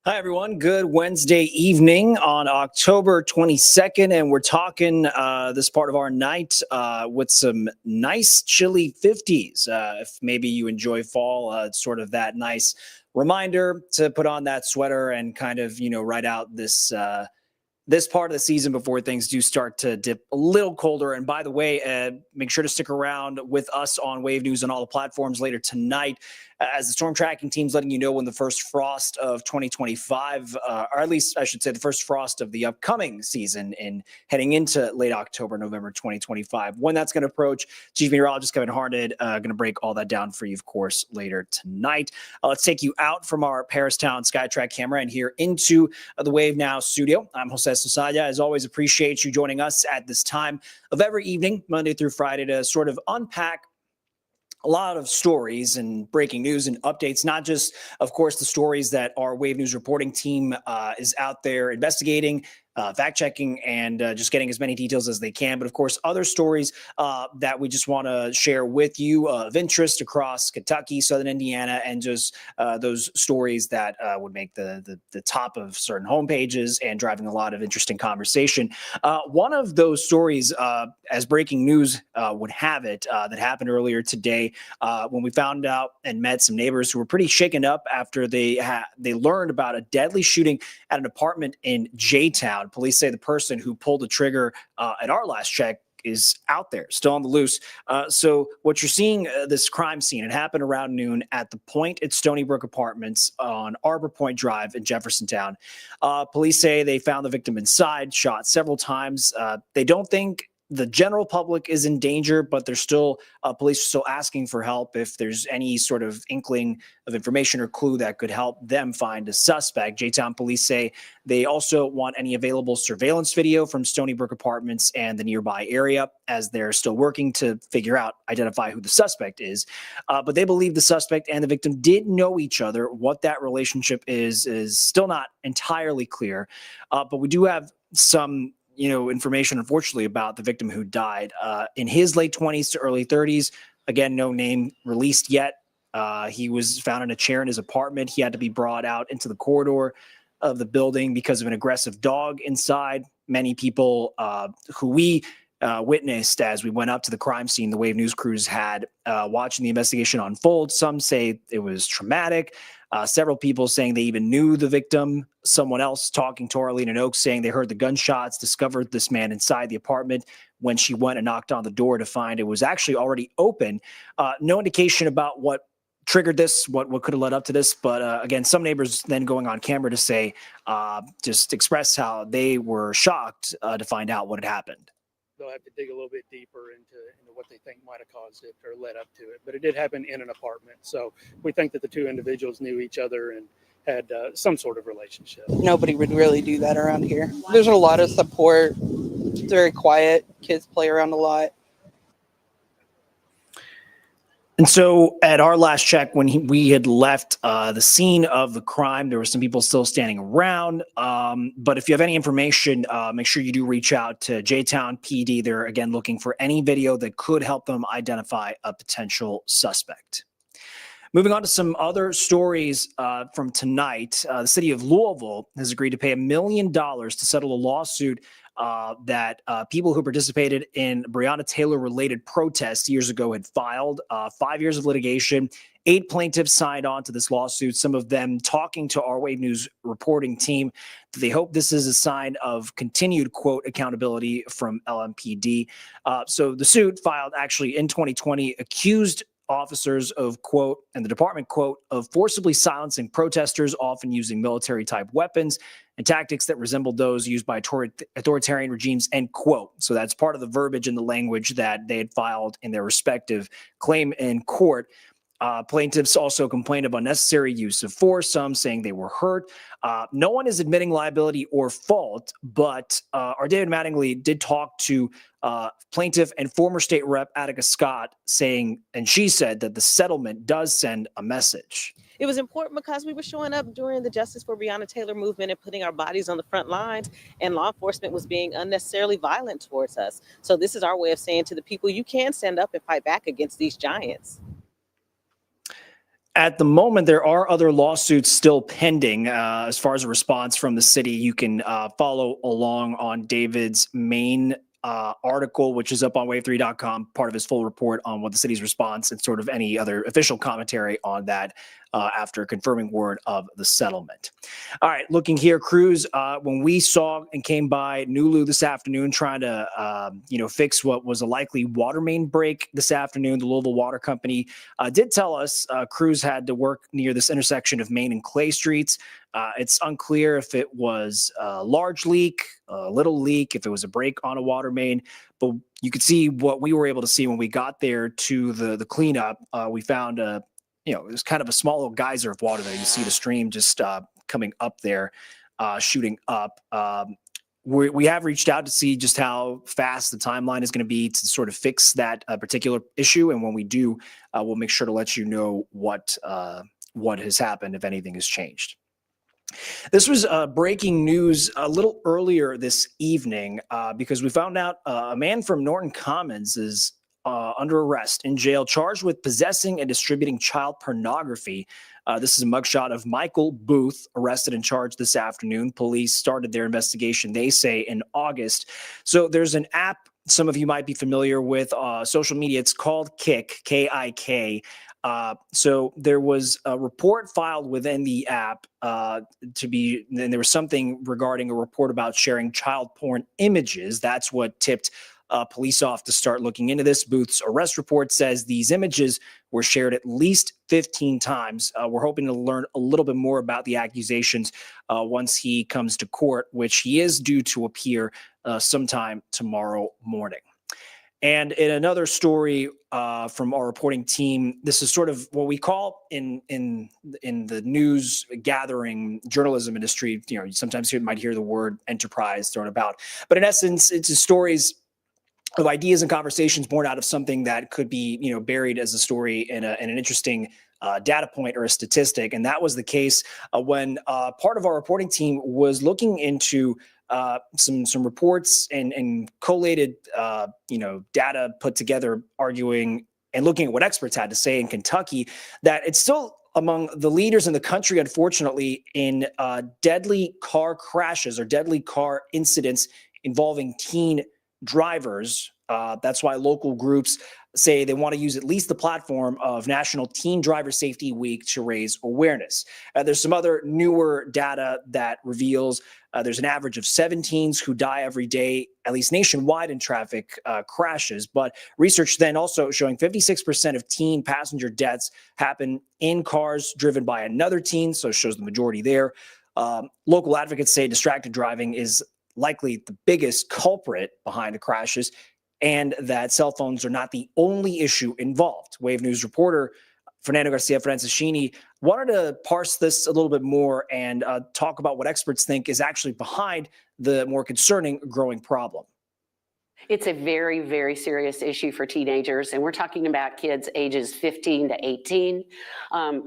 Hi, everyone. Good Wednesday evening on October 22nd. And we're talking this part of our night with some nice chilly 50s. If maybe you enjoy fall, it's sort of that nice reminder to put on that sweater and kind of, ride out this part of the season before things do start to dip a little colder. And by the way, make sure to stick around with us on Wave News on all the platforms later tonight as the storm tracking team's letting you know when the first frost of 2025, or at least I should say the first frost of the upcoming season in heading into late October, November 2025, when that's going to approach. Chief Meteorologist Kevin Harned going to break all that down for you, of course, later tonight. Let's take you out from our Paristown Skytrack camera and here into the Wave Now studio. I'm Jose Sosaya. As always, appreciate you joining us at this time of every evening, Monday through Friday, to sort of unpack a lot of stories and breaking news and updates, not just, of course, the stories that our Wave News reporting team is out there investigating, fact-checking, and just getting as many details as they can. But, of course, other stories that we just want to share with you of interest across Kentucky, Southern Indiana, and just those stories that would make the top of certain homepages and driving a lot of interesting conversation. One of those stories, as breaking news would have it, that happened earlier today when we found out and met some neighbors who were pretty shaken up after they learned about a deadly shooting at an apartment in J-Town. Police say the person who pulled the trigger at our last check is out there, still on the loose. So what you're seeing, this crime scene, it happened around noon at the Point at Stony Brook Apartments on Arbor Point Drive in Jeffersontown. Police say they found the victim inside, shot several times. They don't think the general public is in danger, but they're still, police are still asking for help if there's any sort of inkling of information or clue that could help them find a suspect. J-Town police say they also want any available surveillance video from Stony Brook Apartments and the nearby area, as they're still working to identify who the suspect is. But they believe the suspect and the victim did know each other. What that relationship is still not entirely clear. But we do have some information, unfortunately, about the victim who died in his late 20s to early 30s. Again, no name released yet. He was found in a chair in his apartment. He had to be brought out into the corridor of the building because of an aggressive dog inside. Many people who we witnessed as we went up to the crime scene, the Wave News crews had watching the investigation unfold. Some say it was traumatic. Several people saying they even knew the victim. Someone else talking to Arlene and Oaks saying they heard the gunshots, discovered this man inside the apartment when she went and knocked on the door to find it was actually already open. No indication about what triggered this, what could have led up to this. But again, some neighbors then going on camera to say, just express how they were shocked to find out what had happened. They'll have to dig a little bit deeper into what they think might have caused it or led up to it. But it did happen in an apartment. So we think that the two individuals knew each other and had some sort of relationship. Nobody would really do that around here. There's a lot of support. It's very quiet. Kids play around a lot. And so at our last check, when we had left the scene of the crime, there were some people still standing around. But if you have any information, make sure you do reach out to J-Town PD. They're, again, looking for any video that could help them identify a potential suspect. Moving on to some other stories from tonight. The city of Louisville has agreed to pay $1 million to settle a lawsuit that people who participated in Breonna Taylor-related protests years ago had filed. 5 years of litigation. 8 plaintiffs signed on to this lawsuit, some of them talking to our Wave News reporting team. They hope this is a sign of continued, quote, accountability from LMPD. So the suit filed actually in 2020 accused officers of, quote, and the department, quote, of forcibly silencing protesters, often using military-type weapons and tactics that resembled those used by authoritarian regimes, end quote. So that's part of the verbiage and the language that they had filed in their respective claim in court. Plaintiffs also complained of unnecessary use of force, some saying they were hurt. No one is admitting liability or fault, but our David Mattingly did talk to plaintiff and former state rep Attica Scott saying, and she said that the settlement does send a message. It was important because we were showing up during the Justice for Breonna Taylor movement and putting our bodies on the front lines, and law enforcement was being unnecessarily violent towards us. So this is our way of saying to the people, you can stand up and fight back against these giants. At the moment, there are other lawsuits still pending. As far as a response from the city, you can follow along on David's main article, which is up on wave3.com, part of his full report on what the city's response and sort of any other official commentary on that after confirming word of the settlement. All right, looking here, crews, when we saw and came by Nulu this afternoon trying to, fix what was a likely water main break this afternoon, the Louisville Water Company did tell us crews had to work near this intersection of Main and Clay Streets. It's unclear if it was a large leak, a little leak, if it was a break on a water main, but you could see what we were able to see when we got there to the cleanup. We found it was kind of a small little geyser of water there. You see the stream just coming up there, shooting up. We have reached out to see just how fast the timeline is going to be to sort of fix that particular issue. And when we do, we'll make sure to let you know what has happened, if anything has changed. This was breaking news a little earlier this evening because we found out a man from Norton Commons is under arrest in jail, charged with possessing and distributing child pornography. This is a mugshot of Michael Booth, arrested and charged this afternoon. Police started their investigation, they say, in August. So there's an app some of you might be familiar with, social media. It's called Kik, K-I-K. So there was a report filed within the app and there was something regarding a report about sharing child porn images. That's what tipped police off to start looking into this. Booth's arrest report says these images were shared at least 15 times. We're hoping to learn a little bit more about the accusations once he comes to court, which he is due to appear sometime tomorrow morning. And in another story from our reporting team, this is sort of what we call in the news gathering journalism industry. Sometimes you might hear the word enterprise thrown about, but in essence, it's stories of ideas and conversations born out of something that could be, buried as a story in an interesting data point or a statistic. And that was the case when part of our reporting team was looking into some reports and collated, data put together, arguing and looking at what experts had to say in Kentucky, that it's still among the leaders in the country, unfortunately, in deadly car crashes or deadly car incidents involving teen drivers. That's why local groups say they want to use at least the platform of National Teen Driver Safety Week to raise awareness. There's some other newer data that reveals there's an average of 7 teens who die every day, at least nationwide, in traffic crashes. But research then also showing 56% of teen passenger deaths happen in cars driven by another teen, so it shows the majority there. Local advocates say distracted driving is likely the biggest culprit behind the crashes, and that cell phones are not the only issue involved. Wave News reporter Fernando Garcia Franceschini wanted to parse this a little bit more and talk about what experts think is actually behind the more concerning growing problem. It's a very, very serious issue for teenagers, and we're talking about kids ages 15 to 18.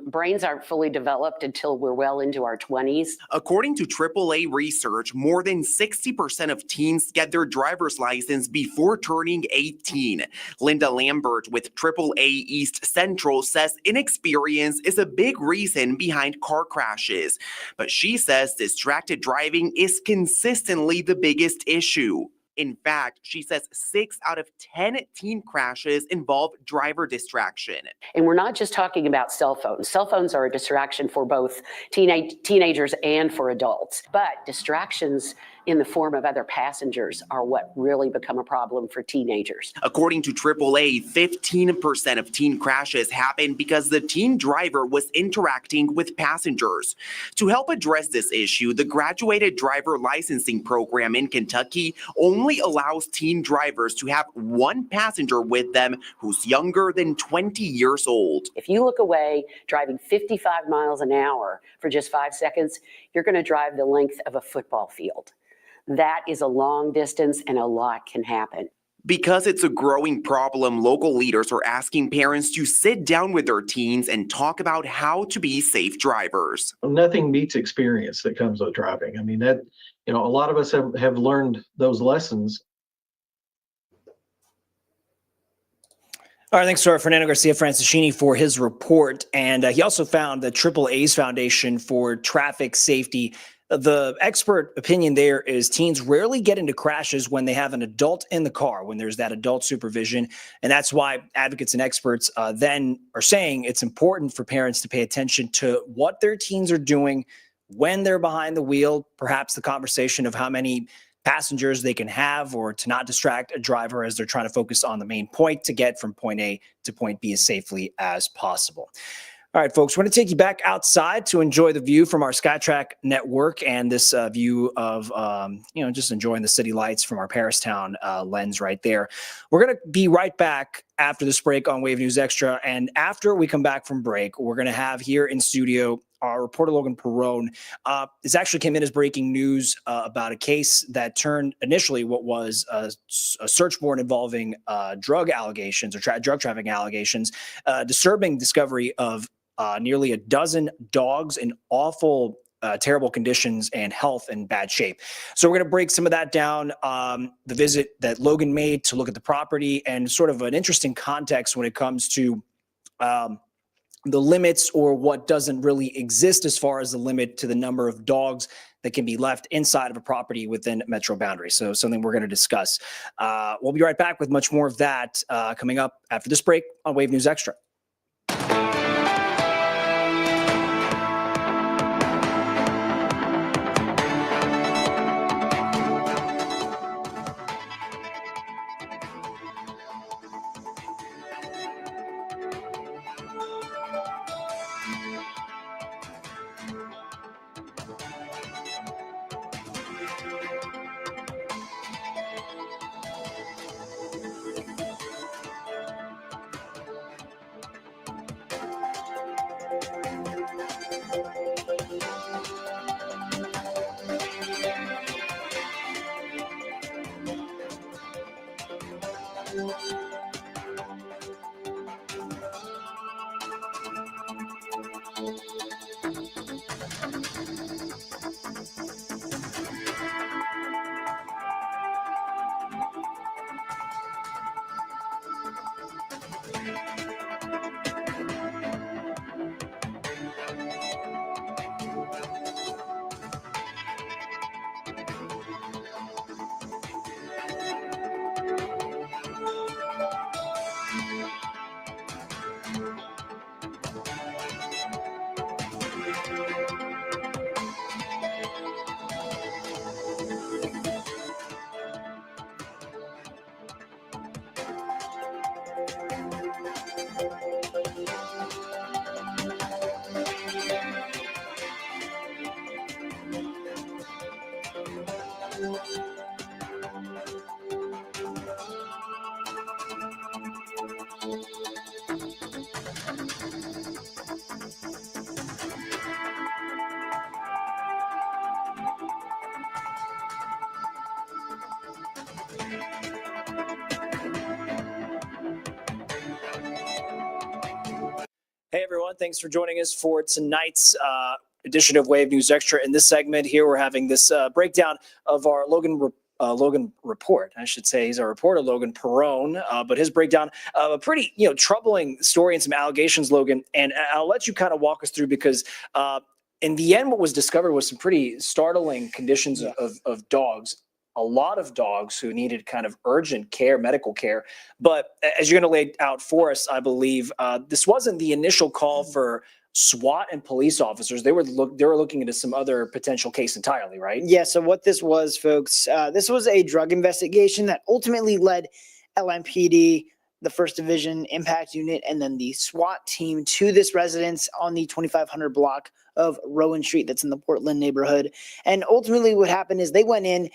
Brains aren't fully developed until we're well into our 20s. According to AAA research, more than 60% of teens get their driver's license before turning 18. Linda Lambert with AAA East Central says inexperience is a big reason behind car crashes, but she says distracted driving is consistently the biggest issue. In fact, she says 6 out of 10 teen crashes involve driver distraction. And we're not just talking about cell phones. Cell phones are a distraction for both teenagers and for adults. But distractions in the form of other passengers are what really become a problem for teenagers. According to AAA, 15% of teen crashes happen because the teen driver was interacting with passengers. To help address this issue, the graduated driver licensing program in Kentucky only allows teen drivers to have one passenger with them who's younger than 20 years old. If you look away driving 55 miles an hour for just 5 seconds, you're going to drive the length of a football field. That is a long distance and a lot can happen. Because it's a growing problem, local leaders are asking parents to sit down with their teens and talk about how to be safe drivers. Nothing beats experience that comes with driving. I mean, that, a lot of us have learned those lessons. All right, thanks to our Fernando Garcia Francischini for his report. And he also found the AAA's Foundation for Traffic Safety. The expert opinion there is teens rarely get into crashes when they have an adult in the car, when there's that adult supervision. And that's why advocates and experts then are saying it's important for parents to pay attention to what their teens are doing when they're behind the wheel, perhaps the conversation of how many passengers they can have, or to not distract a driver as they're trying to focus on the main point to get from point A to point B as safely as possible. All right, folks, we're going to take you back outside to enjoy the view from our SkyTrack network and this view of, just enjoying the city lights from our Paristown lens right there. We're going to be right back after this break on Wave News Extra. And after we come back from break, we're going to have here in studio our reporter Logan Perrone. This actually came in as breaking news about a case that turned initially what was a search warrant involving drug allegations or drug trafficking allegations, disturbing discovery of nearly a dozen dogs in awful, terrible conditions and health in bad shape. So we're going to break some of that down, the visit that Logan made to look at the property, and sort of an interesting context when it comes to the limits, or what doesn't really exist as far as the limit to the number of dogs that can be left inside of a property within metro boundaries. So something we're going to discuss. We'll be right back with much more of that coming up after this break on Wave News Extra. Hey, everyone. Thanks for joining us for tonight's edition of Wave News Extra. In this segment here, we're having this breakdown of our Logan report. I should say he's our reporter, Logan Perrone, but his breakdown of a pretty, troubling story and some allegations, Logan. And I'll let you kind of walk us through, because in the end, what was discovered was some pretty startling conditions of dogs. A lot of dogs who needed kind of urgent care, medical care. But as you're going to lay out for us, I believe this wasn't the initial call for SWAT and police officers. They were looking into some other potential case entirely, right? Yeah. So what this was, folks, this was a drug investigation that ultimately led LMPD, the First Division Impact Unit, and then the SWAT team to this residence on the 2500 block of Rowan Street that's in the Portland neighborhood. And ultimately what happened is they went in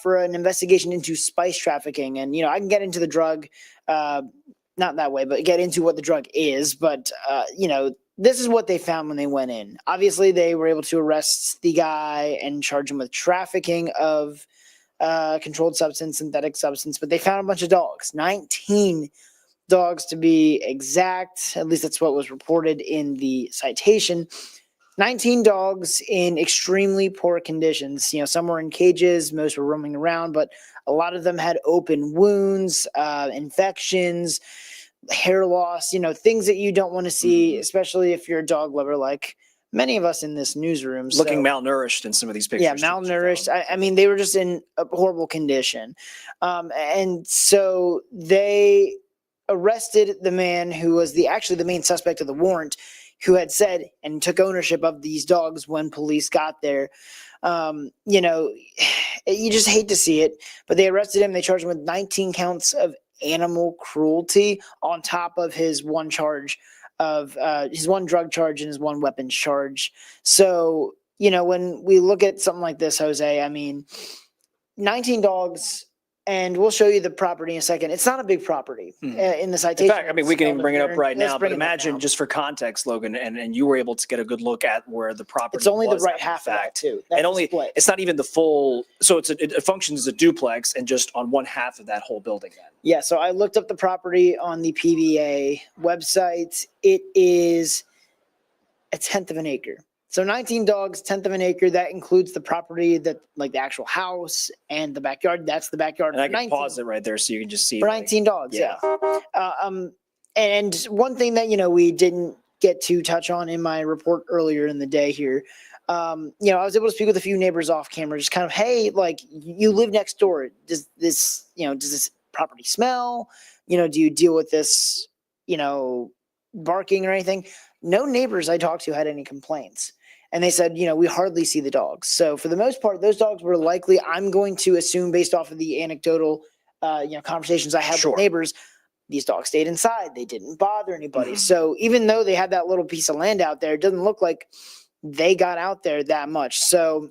for an investigation into spice trafficking. And, I can get into the drug, not that way, but get into what the drug is. But, this is what they found when they went in. Obviously, they were able to arrest the guy and charge him with trafficking of controlled substance, synthetic substance, but they found a bunch of dogs, 19 dogs to be exact. At least that's what was reported in the citation. 19 dogs in extremely poor conditions. You know, some were in cages, most were roaming around, but a lot of them had open wounds, infections, hair loss, you know, things that you don't want to see, especially if you're a dog lover like many of us in this newsroom. Looking So, malnourished in some of these pictures. yeah, too, that you malnourished. found. I mean, they were just in a horrible condition. And so they arrested the man who was actually the main suspect of the warrant, who had said and took ownership of these dogs when police got there. You know, you just hate to see it, but they arrested him. They charged him with 19 counts of animal cruelty on top of his one charge of his one drug charge and his one weapons charge. So, you know, when we look at something like this, Jose, I mean, 19 dogs, and we'll show you the property in a second. It's not a big property in the citation. In fact, I mean, we can even bring it up right Let's now, bring but it up imagine now. just for context, Logan, and you were able to get a good look at where the property It's only the was right after half the of that fact. too. And only, it's not even the full, so it functions as a duplex and just on one half of that whole building then. Yeah, so I looked up the property on the PBA website. It is a tenth of an acre. So 19 dogs, tenth of an acre. That includes the property, that like the actual house and the backyard. That's the backyard. And I for can 19 pause it right there so you can just see. for like, 19 dogs. yeah. Yeah. And one thing that, you know, we didn't get to touch on in my report earlier in the day here, you know, I was able to speak with a few neighbors off camera, just kind of, hey, like, you live next door. Does this property smell? You know, do you deal with this, you know, barking or anything? No neighbors I talked to had any complaints. And they said, you know, we hardly see the dogs. So for the most part, those dogs were likely, I'm going to assume based off of the anecdotal, you know, conversations I had Sure. with neighbors, these dogs stayed inside. They didn't bother anybody. So even though they had that little piece of land out there, it doesn't look like they got out there that much. So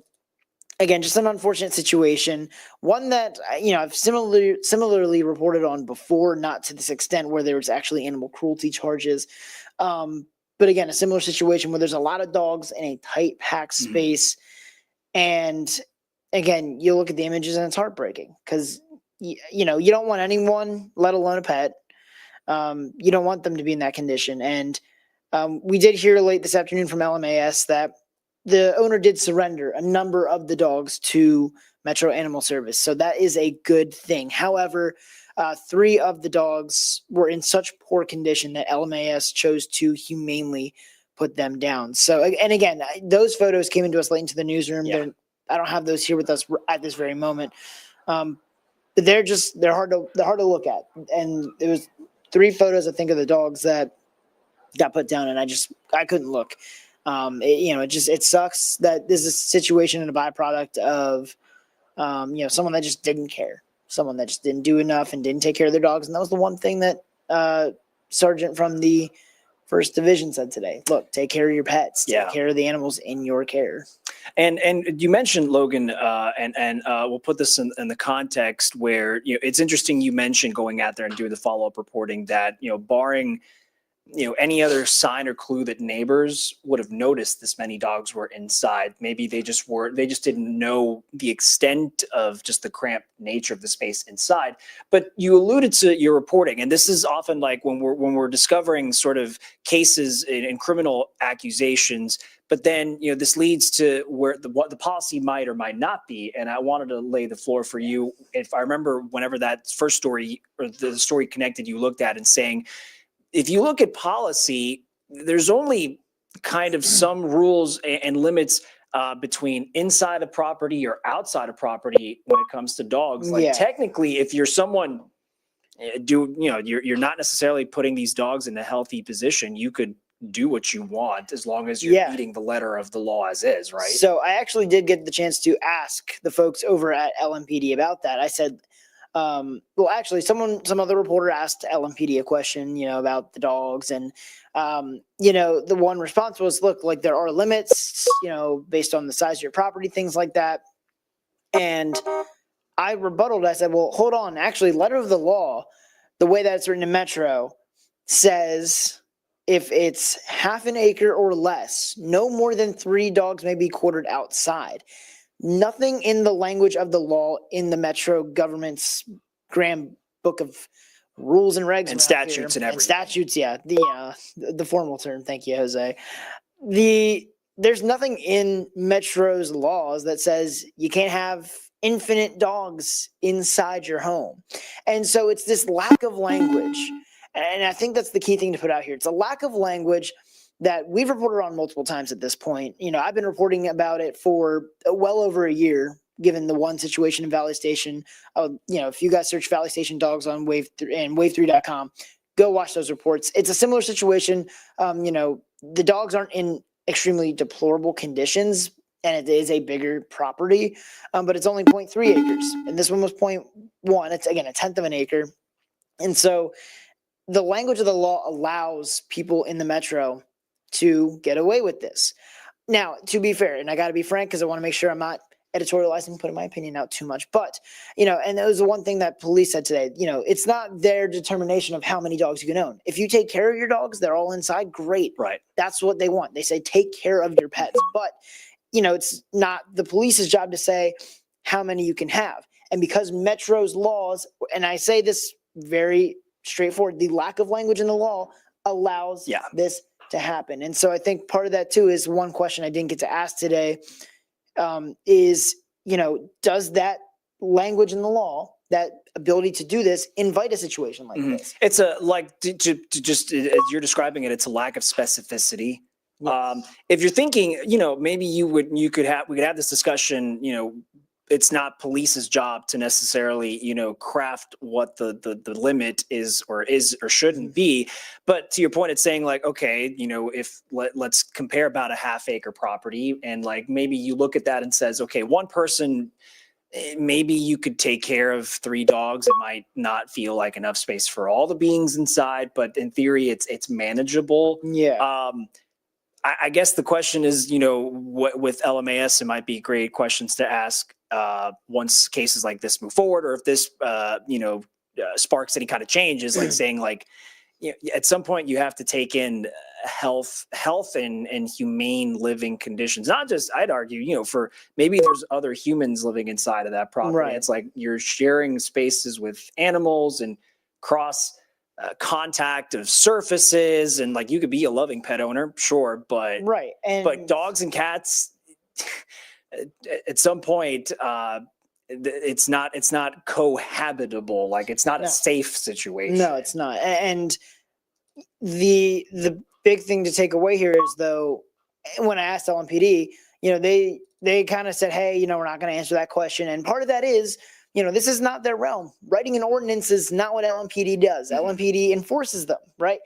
again, just an unfortunate situation. One that, you know, I've similarly reported on before, not to this extent where there was actually animal cruelty charges. But again, a similar situation where there's a lot of dogs in a tight, packed space. And again, you look at the images and it's heartbreaking because, you know, you don't want anyone, let alone a pet. You don't want them to be in that condition. And we did hear late this afternoon from LMAS that the owner did surrender a number of the dogs to Metro Animal Service. So that is a good thing. However, 3 of the dogs were in such poor condition that LMAS chose to humanely put them down. So, and again, those photos came into us late into the newsroom. Yeah. I don't have those here with us at this very moment. But they're hard to look at. And it was 3 photos, I think, of the dogs that got put down, and I couldn't look. It sucks that this is a situation and a byproduct of, you know, someone that just didn't care, someone that just didn't do enough and didn't take care of their dogs. And that was the one thing that Sergeant from the 1st Division said today. Look, take care of your pets, take care of the animals in your care. And you mentioned, Logan, and we'll put this in the context where, you know, it's interesting you mentioned going out there and doing the follow-up reporting that, you know, barring, you know, any other sign or clue that neighbors would have noticed this many dogs were inside. Maybe they just didn't know the extent of just the cramped nature of the space inside. But you alluded to your reporting, and this is often like when we're discovering sort of cases in criminal accusations, but then, you know, this leads to where what the policy might or might not be. And I wanted to lay the floor for you. If I remember, whenever that first story or the story connected, you looked at and saying, if you look at policy, there's only kind of some rules and limits between inside a property or outside a property when it comes to dogs. Like technically, if you're someone you're not necessarily putting these dogs in a healthy position, you could do what you want as long as you're meeting the letter of the law as is, right? So I actually did get the chance to ask the folks over at LMPD about that. I said, well, actually, some other reporter asked LMPD a question, you know, about the dogs, and you know, the one response was, look, like there are limits, you know, based on the size of your property, things like that. And I rebutted. I said, well, hold on. Actually, letter of the law, the way that it's written in Metro, says if it's half an acre or less, no more than 3 dogs may be quartered outside. nothing in the language of the law in the Metro government's grand book of rules and regs And around statutes here, and everything. statutes. Yeah, the formal term. Thank you, Jose. There's nothing in Metro's laws that says you can't have infinite dogs inside your home, and so it's this lack of language, and I think that's the key thing to put out here. It's a lack of language that we've reported on multiple times at this point. I've been reporting about it for well over a year, given the one situation in Valley Station. If you guys search Valley Station dogs on Wave and wave3.com, go watch those reports. It's a similar situation. The dogs aren't in extremely deplorable conditions, and it is a bigger property, but it's only 0.3 acres. And this one was 0.1. It's, again, a tenth of an acre. And so the language of the law allows people in the Metro to get away with this. Now, to be fair, and I got to be frank because I want to make sure I'm not editorializing, putting my opinion out too much, but, and that was the one thing that police said today, it's not their determination of how many dogs you can own. If you take care of your dogs, they're all inside, great. Right. That's what they want. They say, take care of your pets, but, it's not the police's job to say how many you can have. And because Metro's laws, and I say this very straightforward, the lack of language in the law allows this to happen. And so I think part of that too is one question I didn't get to ask today, is, does that language in the law, that ability to do this, invite a situation like this? It's just as you're describing it, it's a lack of specificity. Yes. If you're thinking, maybe we could have this discussion, it's not police's job to necessarily, craft what the limit is or shouldn't be. But to your point, it's saying like, okay, if let's compare about a half-acre property, and like maybe you look at that and says, okay, one person, maybe you could take care of 3 dogs. It might not feel like enough space for all the beings inside, but in theory, it's manageable. Yeah. I guess the question is, what with LMAS, it might be great questions to ask once cases like this move forward, or if this, sparks any kind of changes, like saying like, at some point you have to take in health and humane living conditions. Not just, I'd argue, for maybe there's other humans living inside of that property. Right. It's like you're sharing spaces with animals and cross contact of surfaces, and like you could be a loving pet owner, sure, but right. But dogs and cats, at some point, it's not cohabitable. Like it's not a safe situation. No, it's not. And the big thing to take away here is, though, when I asked LMPD, they kind of said, hey, we're not going to answer that question. And part of that is, this is not their realm. Writing an ordinance is not what LMPD does. LMPD enforces them, right?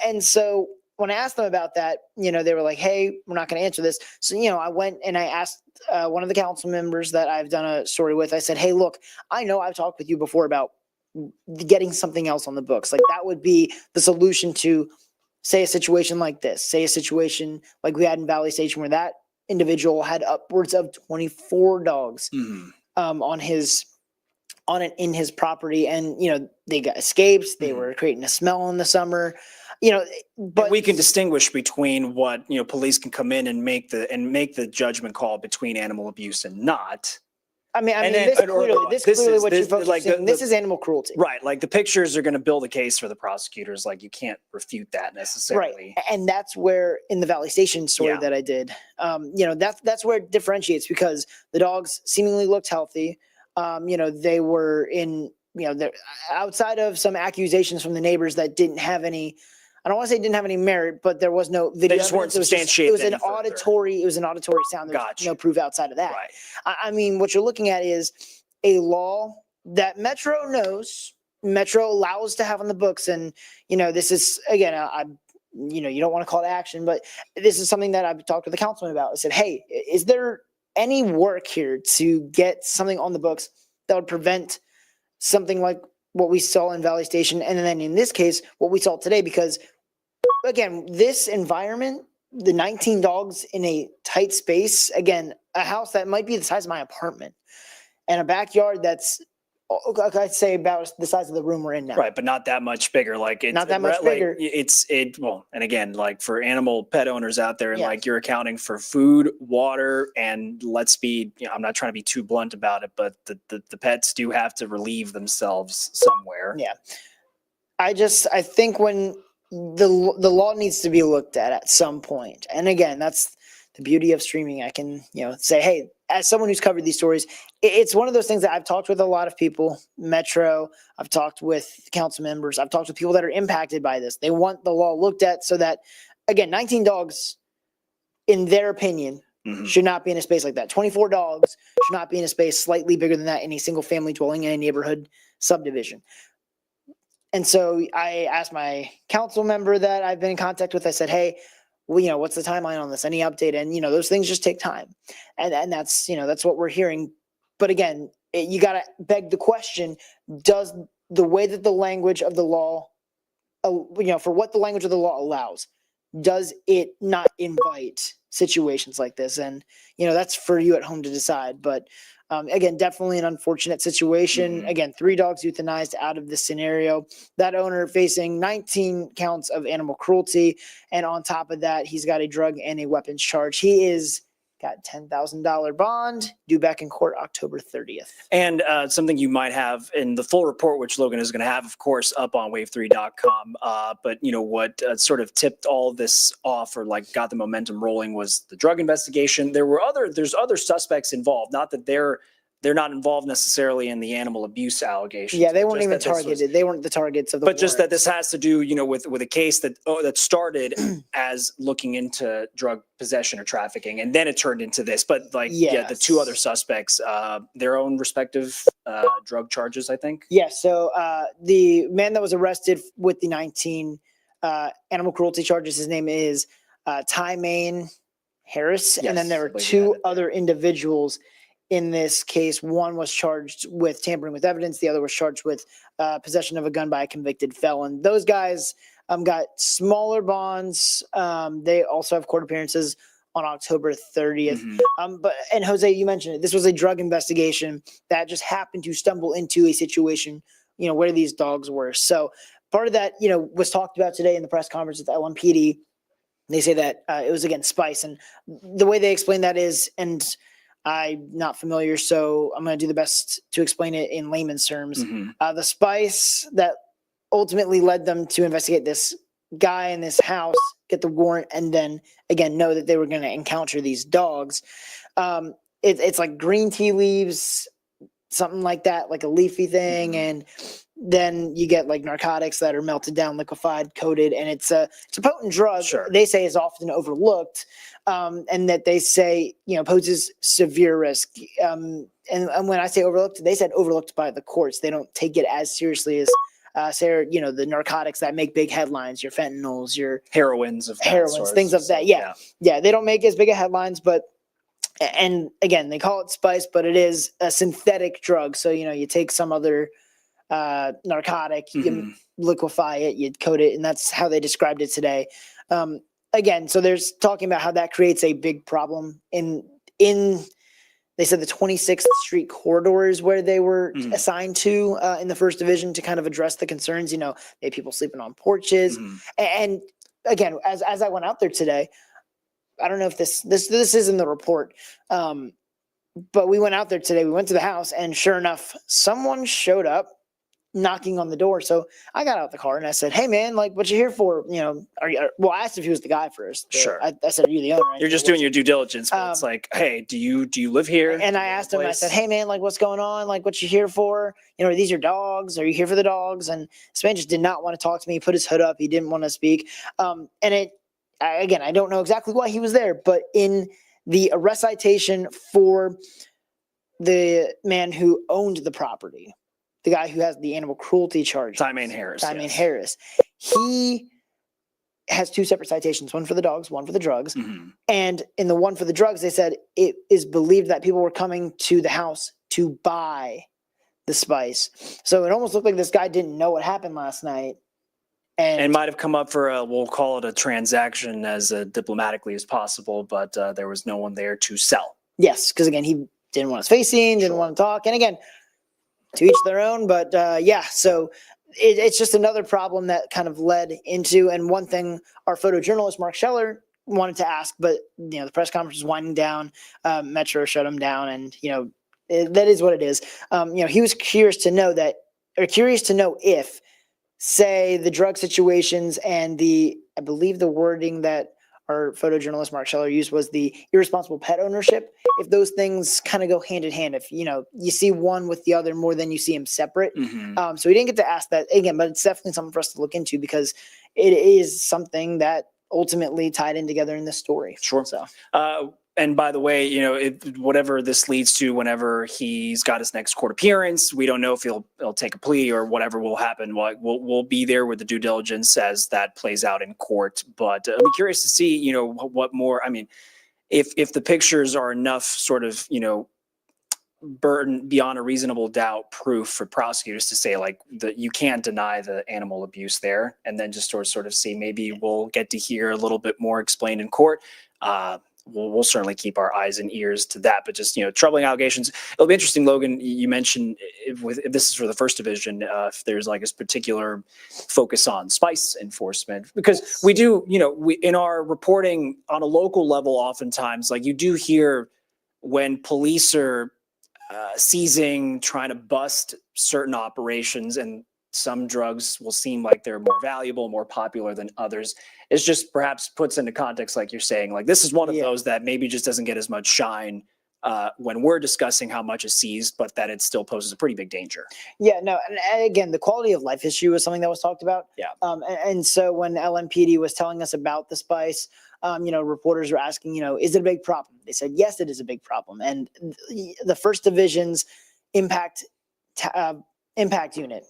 And so when I asked them about that, they were like, hey, we're not going to answer this. So, I went and I asked one of the council members that I've done a story with. I said, hey, look, I know I've talked with you before about getting something else on the books. Like that would be the solution to, say, a situation like this. Say a situation like we had in Valley Station where that individual had upwards of 24 dogs in his property, and they got escapes. They were creating a smell in the summer. But we can distinguish between what police can come in and make the judgment call between animal abuse and not. This clearly what you folks are saying. This is animal cruelty, right? Like the pictures are going to build a case for the prosecutors. Like you can't refute that necessarily, right? And that's where in the Valley Station story that I did, that's where it differentiates, because the dogs seemingly looked healthy. They were in, they're outside of some accusations from the neighbors that didn't have any, I don't want to say didn't have any merit, but there was no video. They just weren't substantiated. It was an auditory sound. There's no proof outside of that. Right. What you're looking at is a law that Metro knows, Metro allows to have on the books. And, this is, again, you don't want to call it action, but this is something that I've talked to the councilman about. I said, hey, is there any work here to get something on the books that would prevent something like what we saw in Valley Station, and then in this case, what we saw today? Because again, this environment, the 19 dogs in a tight space, again, a house that might be the size of my apartment, and a backyard that's I'd say about the size of the room we're in now. Right, but not that much bigger. Like it's Not that much like, bigger. Well, and again, like for animal pet owners out there, and Yes. like you're accounting for food, water, and let's be, I'm not trying to be too blunt about it, but the pets do have to relieve themselves somewhere. Yeah. I think when the law needs to be looked at some point. And again, that's the beauty of streaming. I can, say, hey, as someone who's covered these stories, it's one of those things that I've talked with a lot of people, Metro, I've talked with council members, I've talked with people that are impacted by this. They want the law looked at so that, again, 19 dogs, in their opinion, should not be in a space like that. 24 dogs should not be in a space slightly bigger than that in a single family dwelling in a neighborhood subdivision. And so I asked my council member that I've been in contact with, I said, hey, well, what's the timeline on this? Any update? And, those things just take time. And that's, that's what we're hearing. But again, you got to beg the question, does the way that the language of the law, for what the language of the law allows, does it not invite situations like this? And, that's for you at home to decide. But again, definitely an unfortunate situation. Again, 3 dogs euthanized out of this scenario. That owner facing 19 counts of animal cruelty. And on top of that, he's got a drug and a weapons charge. He is got $10,000 bond due back in court October 30th. And something you might have in the full report, which Logan is going to have, of course, up on wave3.com. But what sort of tipped all this off, or like got the momentum rolling, was the drug investigation. There's other suspects involved. Not that they're not involved necessarily in the animal abuse allegations. Yeah, they weren't even targeted. They weren't the targets of the But just that this has to do, with a case that started as looking into drug possession or trafficking, and then it turned into this. But the 2 other suspects, their own respective drug charges, I think. Yeah. So the man that was arrested with the 19 animal cruelty charges, his name is Tymaine Harris, and then there were 2 other individuals in this case. One was charged with tampering with evidence. The other was charged with possession of a gun by a convicted felon. Those guys got smaller bonds. They also have court appearances on October 30th. And Jose, you mentioned it. This was a drug investigation that just happened to stumble into a situation, where these dogs were. So part of that, was talked about today in the press conference with LMPD. They say that it was against spice. And the way they explain that is, and I'm not familiar, so I'm going to do the best to explain it in layman's terms. The spice that ultimately led them to investigate this guy in this house, get the warrant, and then again know that they were going to encounter these dogs. It's like green tea leaves, something like that, like a leafy thing, and then you get like narcotics that are melted down, liquefied, coated, and it's a potent drug. Sure. They say is often overlooked. And that they say, poses severe risk. And when I say overlooked, they said overlooked by the courts. They don't take it as seriously as, the narcotics that make big headlines, your fentanyls, your heroines, things of that. Yeah. They don't make as big of headlines, and again, they call it spice, but it is a synthetic drug. So, you take some other narcotic, you can liquefy it, you coat it, and that's how they described it today. Again, so there's talking about how that creates a big problem in they said the 26th Street corridors where they were assigned to in the First Division to kind of address the concerns. They had people sleeping on porches, and again, as I went out there today, I don't know if this is in the report, but we went out there today. We went to the house, and sure enough, someone showed up knocking on the door. So I got out the car and I said, hey man, like, what you here for? I asked if he was the guy first. Sure. I said, are you the owner? You're just doing your due diligence, but it's like, hey, do you live here? And I asked him, I said, hey man, like, what's going on? Like, what you here for? Are these your dogs? Are you here for the dogs? And this man just did not want to talk to me. He put his hood up. He didn't want to speak. And I don't know exactly why he was there, but in the arrest citation for the man who owned the property, the guy who has the animal cruelty charge, Tymaine Harris. Harris. He has 2 separate citations, one for the dogs, one for the drugs. And in the one for the drugs, they said it is believed that people were coming to the house to buy the spice. So it almost looked like this guy didn't know what happened last night. And might have come up for we'll call it a transaction as diplomatically as possible, but there was no one there to sell. Yes, because again, he didn't want his face seen, didn't want to talk. And again, to each their own. But yeah, so it's just another problem that kind of led into. And one thing our photojournalist Mark Scheller wanted to ask, but the press conference was winding down. Metro shut him down, and that is what it is. He was curious to know if, say, the drug situations and I believe the wording that our photojournalist Mark Scheller used was the irresponsible pet ownership. If those things kind of go hand in hand, if you see one with the other more than you see them separate. Mm-hmm. So we didn't get to ask that again, but it's definitely something for us to look into because it is something that ultimately tied in together in this story. Sure. So. And by the way, whatever this leads to, whenever he's got his next court appearance, we don't know if he'll take a plea or whatever will happen. We'll be there with the due diligence as that plays out in court. But I'm curious to see, what more. I mean, if the pictures are enough sort of, burden beyond a reasonable doubt proof for prosecutors to say like that you can't deny the animal abuse there, and then just sort of see maybe we'll get to hear a little bit more explained in court. We'll certainly keep our eyes and ears to that, but just troubling allegations. It'll be interesting, Logan. You mentioned if this is for the first division, if there's like a particular focus on spice enforcement, because we do, we in our reporting on a local level, oftentimes like you do hear when police are seizing, trying to bust certain operations, and some drugs will seem like they're more valuable, more popular than others. It's just perhaps puts into context, like you're saying, like this is one of those that maybe just doesn't get as much shine when we're discussing how much is seized, but that it still poses a pretty big danger. Yeah, no, and again, the quality of life issue was something that was talked about. Yeah. And so when LMPD was telling us about the spice, reporters were asking, is it a big problem? They said, yes, it is a big problem. And the first division's impact unit.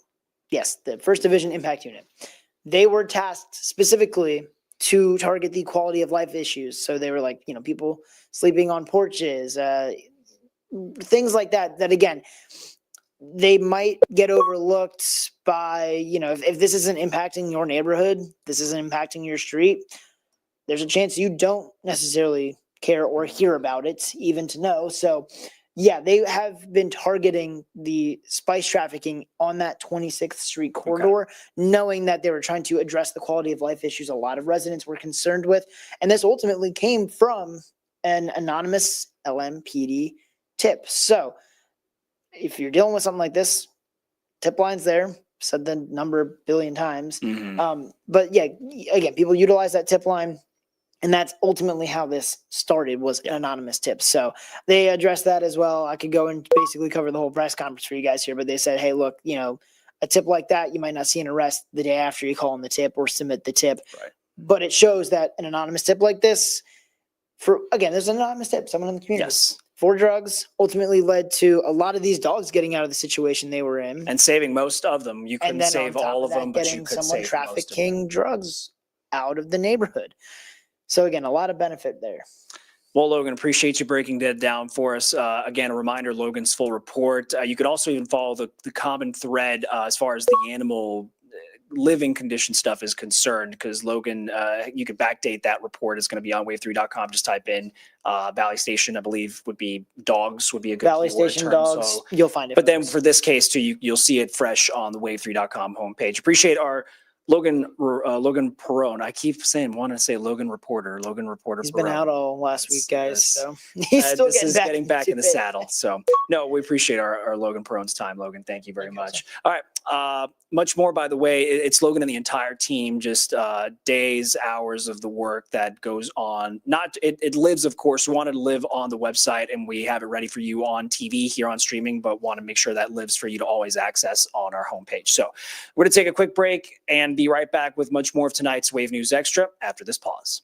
Yes, the first division impact unit. They were tasked specifically to target the quality of life issues. So they were like, people sleeping on porches, things like that, that again, they might get overlooked by, if this isn't impacting your neighborhood, this isn't impacting your street, there's a chance you don't necessarily care or hear about it even to know. So yeah, they have been targeting the spice trafficking on that 26th Street corridor, knowing that they were trying to address the quality of life issues a lot of residents were concerned with. And this ultimately came from an anonymous LMPD tip. So if you're dealing with something like this, tip line's there, said the number a billion times. Mm-hmm. But yeah, again, people utilize that tip line. And that's ultimately how this started, was an anonymous tip. So they addressed that as well. I could go and basically cover the whole press conference for you guys here, but they said, hey, look, a tip like that, you might not see an arrest the day after you call in the tip or submit the tip. Right. But it shows that an anonymous tip like this, there's an anonymous tip, someone in the community. Yes. For drugs ultimately led to a lot of these dogs getting out of the situation they were in. And saving most of them. You couldn't save all of them, but you could someone save trafficking drugs out of the neighborhood. So again, a lot of benefit there. Well, Logan, appreciate you breaking that down for us. Again, a reminder, Logan's full report. You could also even follow the common thread as far as the animal living condition stuff is concerned, because Logan, you could backdate that report. It's going to be on wave3.com. Just type in Valley Station, I believe would be dogs would be a good Valley keyword Station term. dogs, So, you'll find it. but then for this case too, you'll see it fresh on the wave3.com homepage. Appreciate our Logan Perone. I keep want to say Logan Reporter. He's been out all last week, guys. So he's still getting back in the saddle. So no, we appreciate our Logan Perone's time. Logan, thank you very much. All right. Much more, by the way. It's Logan and the entire team, just days, hours of the work that goes on. It lives, of course. We wanted to live on the website, and we have it ready for you on TV here on streaming, but want to make sure that lives for you to always access on our homepage. So we're going to take a quick break and be right back with much more of tonight's Wave News Extra after this pause.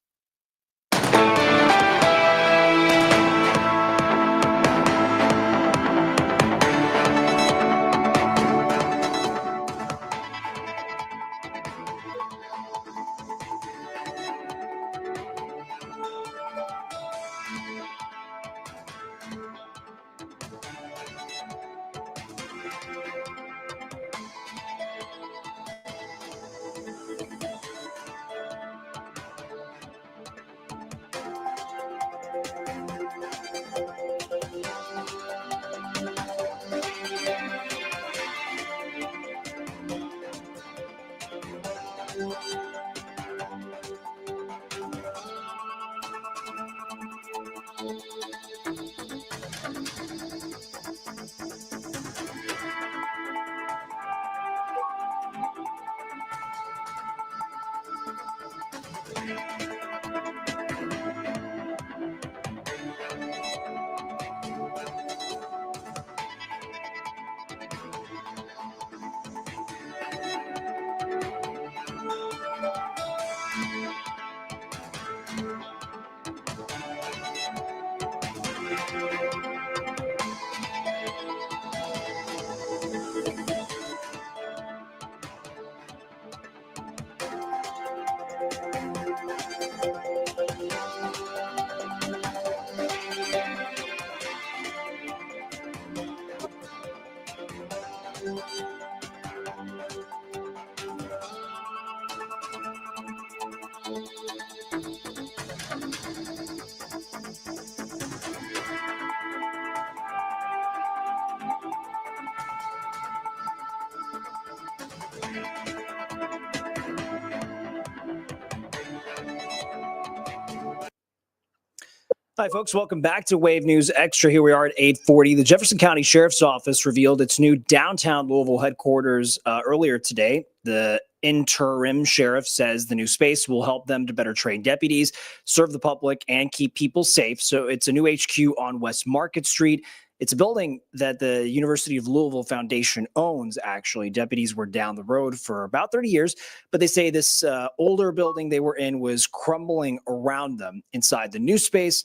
Hi, folks. Welcome back to Wave News Extra. Here we are at 8:40. The Jefferson County Sheriff's Office revealed its new downtown Louisville headquarters earlier today. The interim sheriff says the new space will help them to better train deputies, serve the public, and keep people safe. So it's a new HQ on West Market Street. It's a building that the University of Louisville Foundation owns, actually. Deputies were down the road for about 30 years, but they say this older building they were in was crumbling around them. Inside the new space,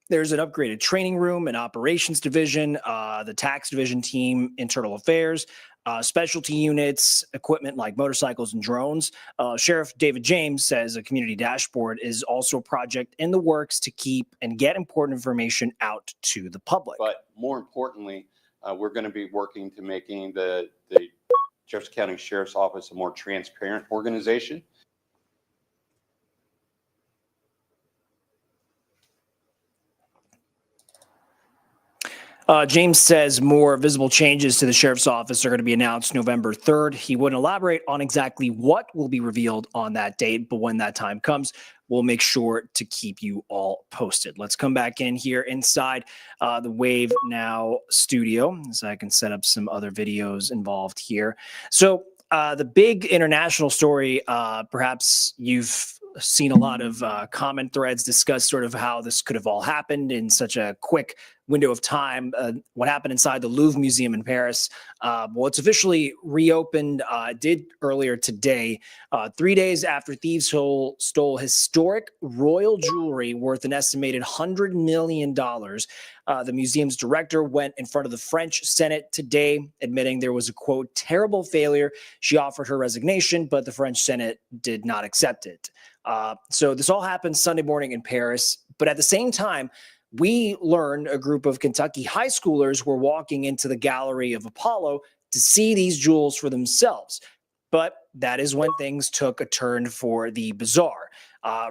there's an upgraded training room, an operations division, the tax division team, internal affairs, specialty units, equipment like motorcycles and drones. Sheriff David James says a community dashboard is also a project in the works to keep and get important information out to the public. But more importantly, we're going to be working to making the Jefferson County Sheriff's Office a more transparent organization. James says more visible changes to the sheriff's office are going to be announced November 3rd. He wouldn't elaborate on exactly what will be revealed on that date, but when that time comes, we'll make sure to keep you all posted. Let's come back in here inside the Wave Now studio, so I can set up some other videos involved here. So the big international story, perhaps you've seen a lot of comment threads discuss sort of how this could have all happened in such a quick window of time. What happened inside the Louvre Museum in Paris. Well, it's officially reopened, did earlier today, 3 days after thieves stole historic royal jewelry worth an estimated $100 million. The museum's director went in front of the French Senate today, admitting there was a, quote, terrible failure. She offered her resignation, but the French Senate did not accept it. So this all happened Sunday morning in Paris. But at the same time, we learned a group of Kentucky high schoolers were walking into the Gallery of Apollo to see these jewels for themselves. But that is when things took a turn for the bizarre.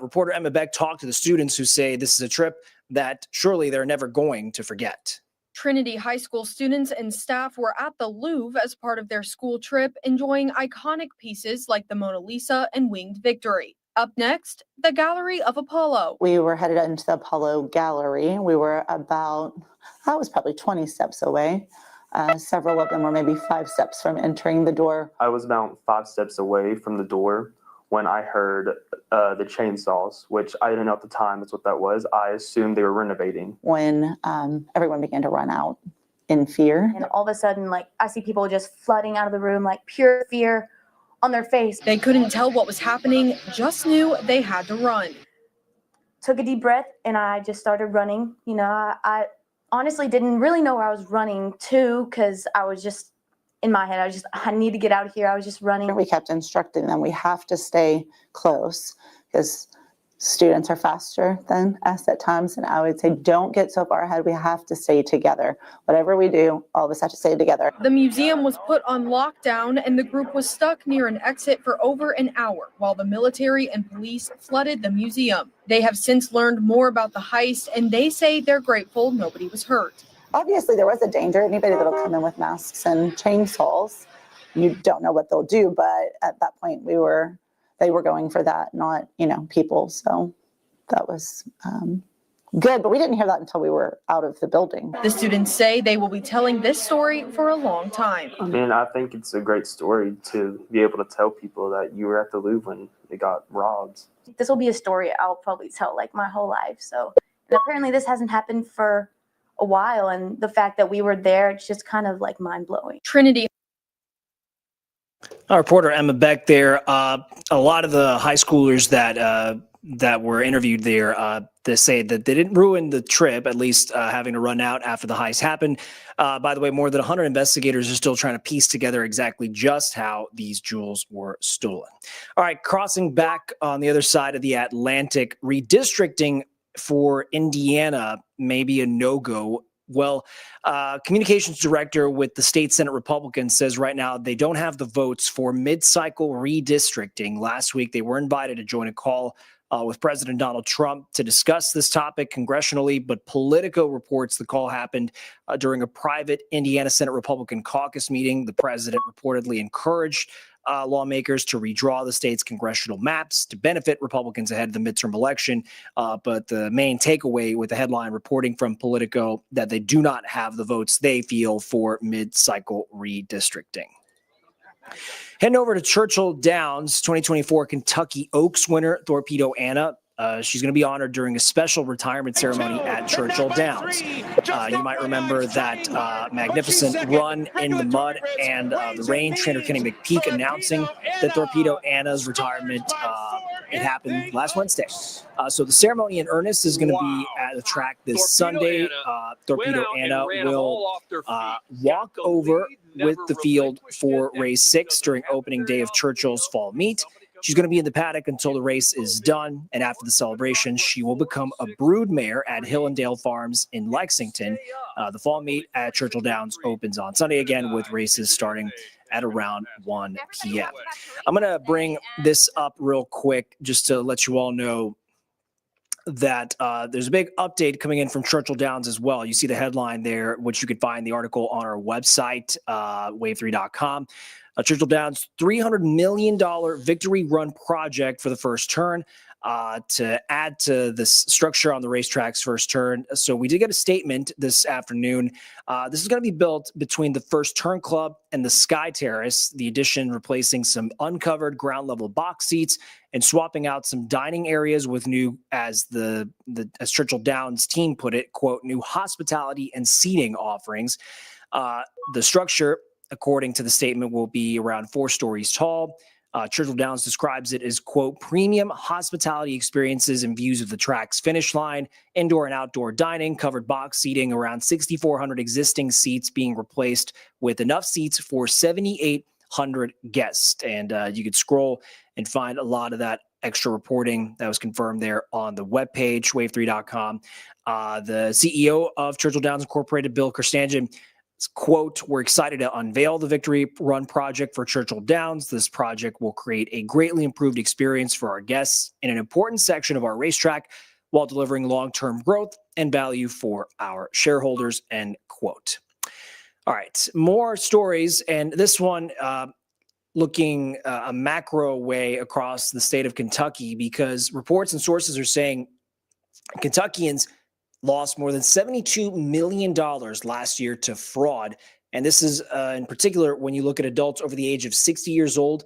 Reporter Emma Beck talked to the students who say this is a trip that surely they're never going to forget. Trinity High School students and staff were at the Louvre as part of their school trip, enjoying iconic pieces like the Mona Lisa and Winged Victory. Up next, the Gallery of Apollo. We were headed into the Apollo Gallery. We were about, I was probably 20 steps away. Several of them were maybe 5 steps from entering the door. I was about 5 steps away from the door when I heard the chainsaws, which I didn't know at the time that's what that was. I assumed they were renovating. When everyone began to run out in fear. And all of a sudden, like, I see people just flooding out of the room, like pure fear on their face. They couldn't tell what was happening, just knew they had to run. Took a deep breath and I just started running. You know, I honestly didn't really know where I was running to, because I was just in my head, I need to get out of here. I was just running. We kept instructing them, we have to stay close because students are faster than us at times. And I would say, don't get so far ahead. We have to stay together. Whatever we do, all of us have to stay together. The museum was put on lockdown and the group was stuck near an exit for over an hour while the military and police flooded the museum. They have since learned more about the heist and they say they're grateful nobody was hurt. Obviously, there was a danger. Anybody that'll come in with masks and chainsaws, you don't know what they'll do. But at that point, they were going for that, not, people. So that was good, but we didn't hear that until we were out of the building. The students say they will be telling this story for a long time. I mean, I think it's a great story to be able to tell people that you were at the Louvre when it got robbed. This will be a story I'll probably tell like my whole life. So, and apparently this hasn't happened for a while, and the fact that we were there, it's just kind of like mind-blowing. Trinity. Our reporter Emma Beck there. A lot of the high schoolers that were interviewed there, they say that they didn't ruin the trip, at least having to run out after the heist happened. By the way, more than 100 investigators are still trying to piece together exactly just how these jewels were stolen. All right, crossing back on the other side of the Atlantic, redistricting for Indiana may be a no-go. Well, communications director with the state Senate Republicans says right now they don't have the votes for mid-cycle redistricting. Last week, they were invited to join a call with President Donald Trump to discuss this topic congressionally, but Politico reports the call happened during a private Indiana Senate Republican caucus meeting. The president reportedly encouraged lawmakers to redraw the state's congressional maps to benefit Republicans ahead of the midterm election. But the main takeaway with the headline reporting from Politico that they do not have the votes they feel for mid-cycle redistricting. Heading over to Churchill Downs, 2024 Kentucky Oaks winner, Torpedo Anna. She's going to be honored during a special retirement ceremony at Churchill Downs. You might remember that magnificent run in the mud and the rain. Trainer Kenny McPeak announcing that Torpedo Anna's retirement. It happened last Wednesday. So the ceremony in earnest is going to be at the track this Sunday. Torpedo Anna will walk over with the field for race 6 during opening day of Churchill's fall meet. She's going to be in the paddock until the race is done, and after the celebration, she will become a broodmare at Hill and Dale Farms in Lexington. The fall meet at Churchill Downs opens on Sunday again with races starting at around 1 p.m. I'm going to bring this up real quick just to let you all know that there's a big update coming in from Churchill Downs as well. You see the headline there, which you can find the article on our website, wave3.com. Churchill Downs $300 million victory run project for the first turn to add to this structure on the racetrack's first turn. So we did get a statement this afternoon. This is going to be built between the First Turn Club and the Sky Terrace, the addition replacing some uncovered ground level box seats and swapping out some dining areas with new, as as Churchill Downs team put it, quote, new hospitality and seating offerings. The structure, according to the statement, will be around 4 stories tall. Churchill Downs describes it as, quote, premium hospitality experiences and views of the track's finish line, indoor and outdoor dining, covered box seating, around 6,400 existing seats being replaced with enough seats for 7,800 guests. And you could scroll and find a lot of that extra reporting that was confirmed there on the webpage, wave3.com. The CEO of Churchill Downs Incorporated, Bill Kerstangen, quote, we're excited to unveil the Victory Run project for Churchill Downs. This project will create a greatly improved experience for our guests in an important section of our racetrack while delivering long-term growth and value for our shareholders, end quote. All right, more stories. And this one looking a macro way across the state of Kentucky, because reports and sources are saying Kentuckians lost more than $72 million last year to fraud. And this is in particular, when you look at adults over the age of 60 years old,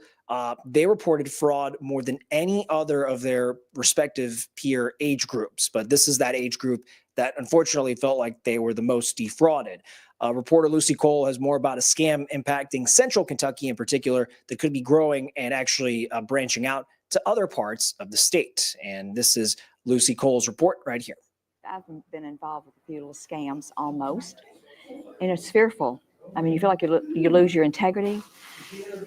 they reported fraud more than any other of their respective peer age groups. But this is that age group that unfortunately felt like they were the most defrauded. Reporter Lucy Cole has more about a scam impacting central Kentucky in particular that could be growing and actually branching out to other parts of the state. And this is Lucy Cole's report right here. I've been involved with a few little scams almost, and it's fearful. I mean, you feel like you lose your integrity.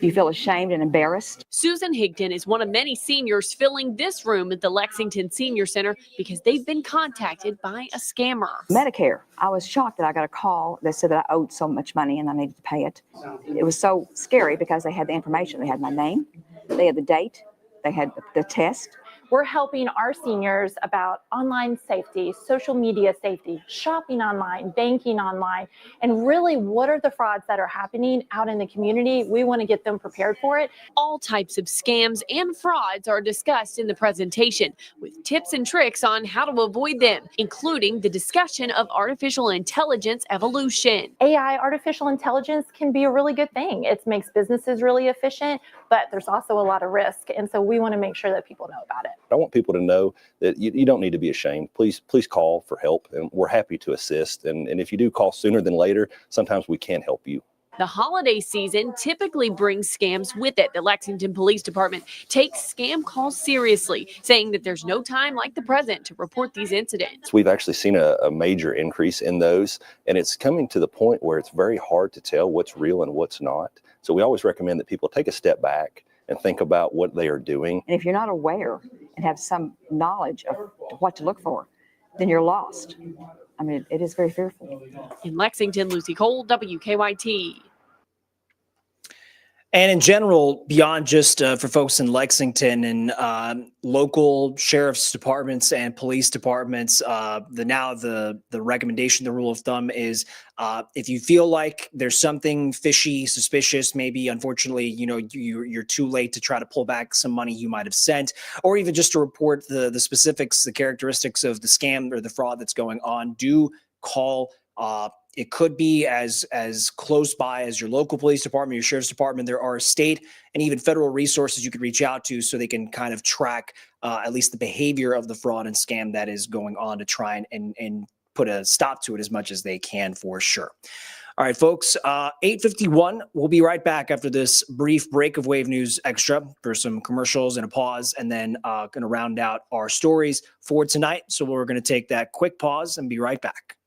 You feel ashamed and embarrassed. Susan Higdon is one of many seniors filling this room at the Lexington Senior Center because they've been contacted by a scammer. Medicare. I was shocked that I got a call that said that I owed so much money and I needed to pay it. It was so scary because they had the information. They had my name, they had the date, they had the test We're helping our seniors about online safety, social media safety, shopping online, banking online, and really what are the frauds that are happening out in the community. We want to get them prepared for it. All types of scams and frauds are discussed in the presentation, with tips and tricks on how to avoid them, including the discussion of artificial intelligence evolution. AI, artificial intelligence, can be a really good thing. It makes businesses really efficient, but there's also a lot of risk. And so we want to make sure that people know about it. I want people to know that you don't need to be ashamed. Please call for help, and we're happy to assist. And if you do call sooner than later, sometimes we can help you. The holiday season typically brings scams with it. The Lexington Police Department takes scam calls seriously, saying that there's no time like the present to report these incidents. We've actually seen a major increase in those, and it's coming to the point where it's very hard to tell what's real and what's not. So we always recommend that people take a step back and think about what they are doing. And if you're not aware and have some knowledge of what to look for, then you're lost. I mean, it is very fearful. In Lexington, Lucy Cole, WKYT. And in general, beyond just for folks in Lexington and local sheriff's departments and police departments, the recommendation, the rule of thumb is if you feel like there's something fishy, suspicious, maybe unfortunately, you're too late to try to pull back some money you might have sent, or even just to report the specifics, the characteristics of the scam or the fraud that's going on, do call. It could be as close by as your local police department, your sheriff's department. There are state and even federal resources you could reach out to so they can kind of track at least the behavior of the fraud and scam that is going on to try and put a stop to it as much as they can, for sure. All right, folks, 8:51. We'll be right back after this brief break of Wave News Extra for some commercials and a pause, and then going to round out our stories for tonight. So we're going to take that quick pause and be right back.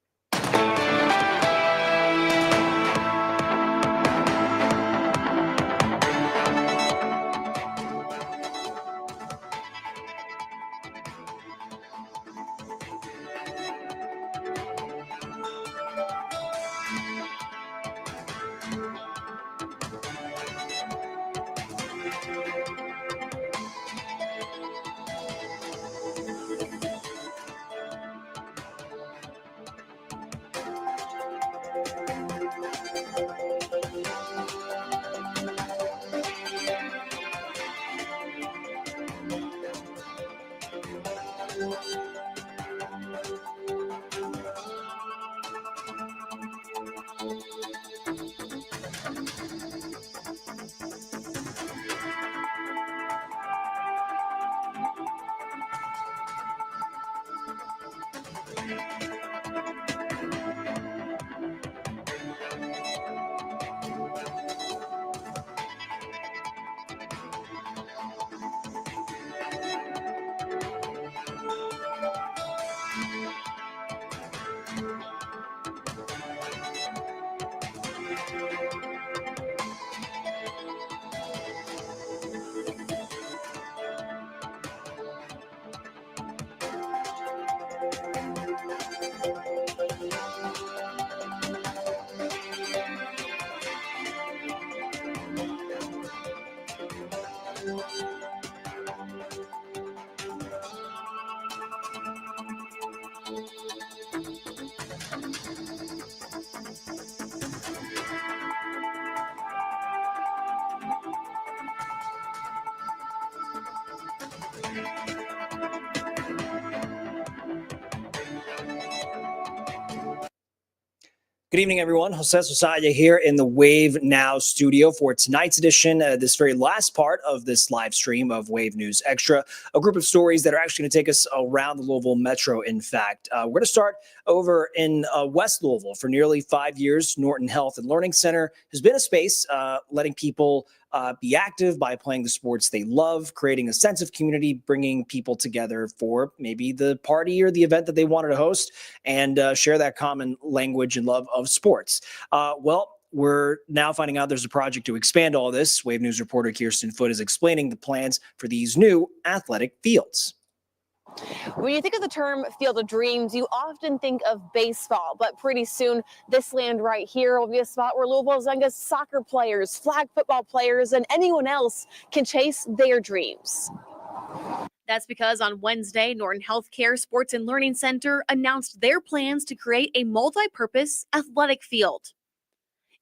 Good evening, everyone. Jose Sosaya here in the Wave Now studio for tonight's edition, this very last part of this live stream of Wave News Extra, a group of stories that are actually going to take us around the Louisville Metro, in fact. We're going to start over in West Louisville. For nearly 5 years, Norton Health and Learning Center has been a space letting people be active by playing the sports they love, creating a sense of community, bringing people together for maybe the party or the event that they wanted to host, and share that common language and love of sports. We're now finding out there's a project to expand all this. Wave News reporter Kirsten Foote is explaining the plans for these new athletic fields. When you think of the term Field of Dreams, you often think of baseball, but pretty soon this land right here will be a spot where Louisville's youngest soccer players, flag football players, and anyone else can chase their dreams. That's because on Wednesday, Norton Healthcare Sports and Learning Center announced their plans to create a multi-purpose athletic field.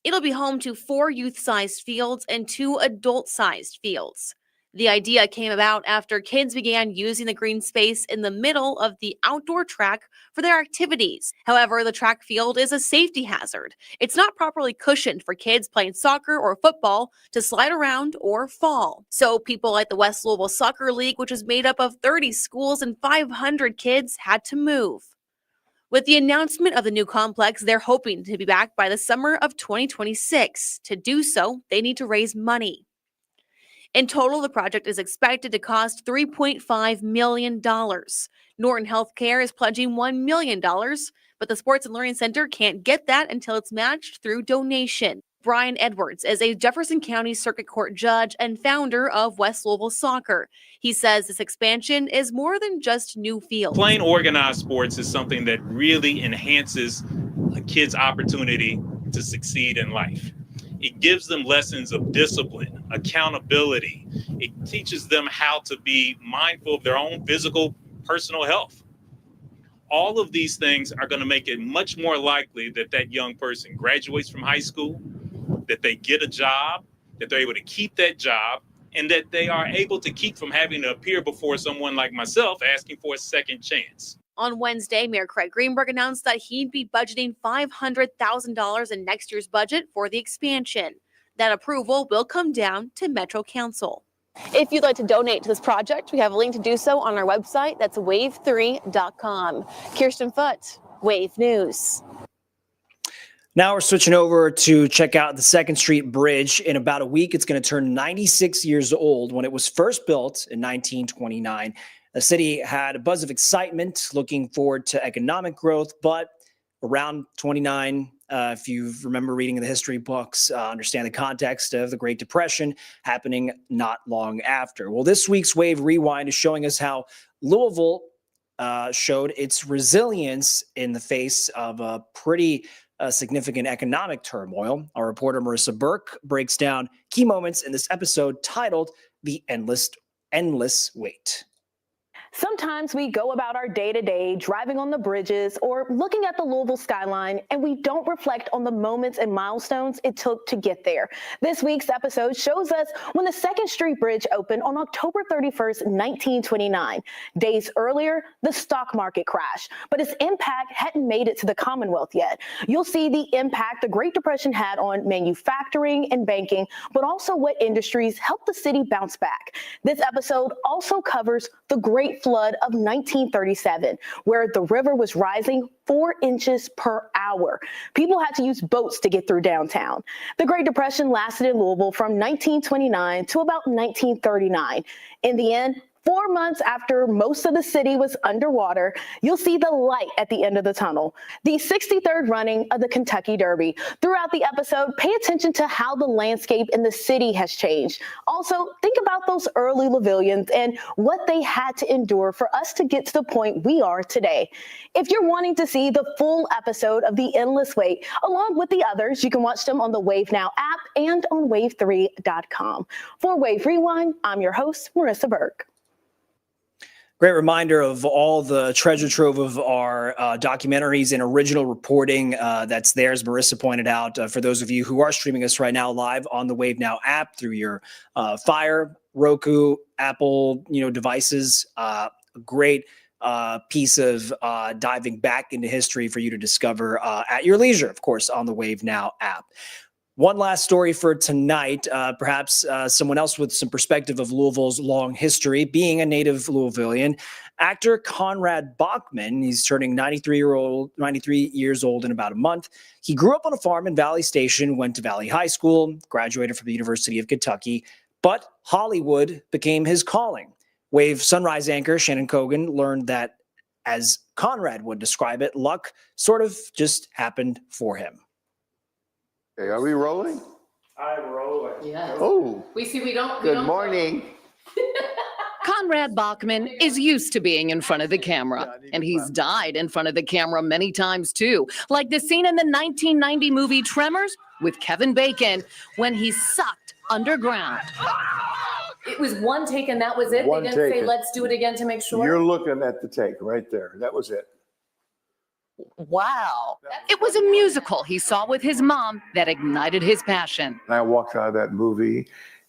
It'll be home to 4 youth-sized fields and 2 adult-sized fields. The idea came about after kids began using the green space in the middle of the outdoor track for their activities. However, the track field is a safety hazard. It's not properly cushioned for kids playing soccer or football to slide around or fall. So people like the West Louisville Soccer League, which is made up of 30 schools and 500 kids, had to move. With the announcement of the new complex, they're hoping to be back by the summer of 2026. To do so, they need to raise money. In total, the project is expected to cost $3.5 million. Norton Healthcare is pledging $1 million, but the Sports and Learning Center can't get that until it's matched through donation. Brian Edwards is a Jefferson County Circuit Court judge and founder of West Louisville Soccer. He says this expansion is more than just new fields. Playing organized sports is something that really enhances a kid's opportunity to succeed in life. It gives them lessons of discipline, accountability. It teaches them how to be mindful of their own physical, personal health. All of these things are going to make it much more likely that that young person graduates from high school, that they get a job, that they're able to keep that job, and that they are able to keep from having to appear before someone like myself asking for a second chance. On Wednesday, Mayor Craig Greenberg announced that he'd be budgeting $500,000 in next year's budget for the expansion. That approval will come down to Metro Council. If you'd like to donate to this project, we have a link to do so on our website. That's wave3.com. Kirsten Foote, Wave News. Now we're switching over to check out the 2nd Street Bridge. In about a week, it's going to turn 96 years old. When it was first built in 1929, the city had a buzz of excitement, looking forward to economic growth, but around 29, if you remember reading the history books, understand the context of the Great Depression happening not long after. Well, this week's Wave Rewind is showing us how Louisville showed its resilience in the face of a pretty significant economic turmoil. Our reporter Marissa Burke breaks down key moments in this episode titled The Endless Wait. Sometimes we go about our day-to-day driving on the bridges or looking at the Louisville skyline, and we don't reflect on the moments and milestones it took to get there. This week's episode shows us when the 2nd Street Bridge opened on October 31st, 1929. Days earlier, the stock market crashed, but its impact hadn't made it to the Commonwealth yet. You'll see the impact the Great Depression had on manufacturing and banking, but also what industries helped the city bounce back. This episode also covers the Great Flood of 1937, where the river was rising 4 inches per hour. People had to use boats to get through downtown. The Great Depression lasted in Louisville from 1929 to about 1939. In the end, 4 months after most of the city was underwater, you'll see the light at the end of the tunnel. The 63rd running of the Kentucky Derby. Throughout the episode, pay attention to how the landscape in the city has changed. Also, think about those early Louisvillians and what they had to endure for us to get to the point we are today. If you're wanting to see the full episode of The Endless Wait, along with the others, you can watch them on the Wave Now app and on wave3.com. For Wave Rewind, I'm your host, Marissa Burke. Great reminder of all the treasure trove of our documentaries and original reporting that's there, as Marissa pointed out. For those of you who are streaming us right now live on the Wave Now app through your Fire, Roku, Apple, devices, a great piece of diving back into history for you to discover at your leisure, of course, on the Wave Now app. One last story for tonight, perhaps someone else with some perspective of Louisville's long history, being a native Louisvillian. Actor Conrad Bachman, he's turning 93 years old in about a month. He grew up on a farm in Valley Station, went to Valley High School, graduated from the University of Kentucky, but Hollywood became his calling. Wave Sunrise anchor Shannon Cogan learned that, as Conrad would describe it, luck sort of just happened for him. Okay, are we rolling? I'm rolling. Yes. Oh. We don't. Good morning. Conrad Bachman is used to being in front of the camera, and he's died in front of the camera many times too, like the scene in the 1990 movie Tremors with Kevin Bacon when he's sucked underground. It was one take and that was it? One They didn't say, take. let's do it again to make sure? You're looking at the take right there. That was it. Wow. It was a musical he saw with his mom that ignited his passion. And I walked out of that movie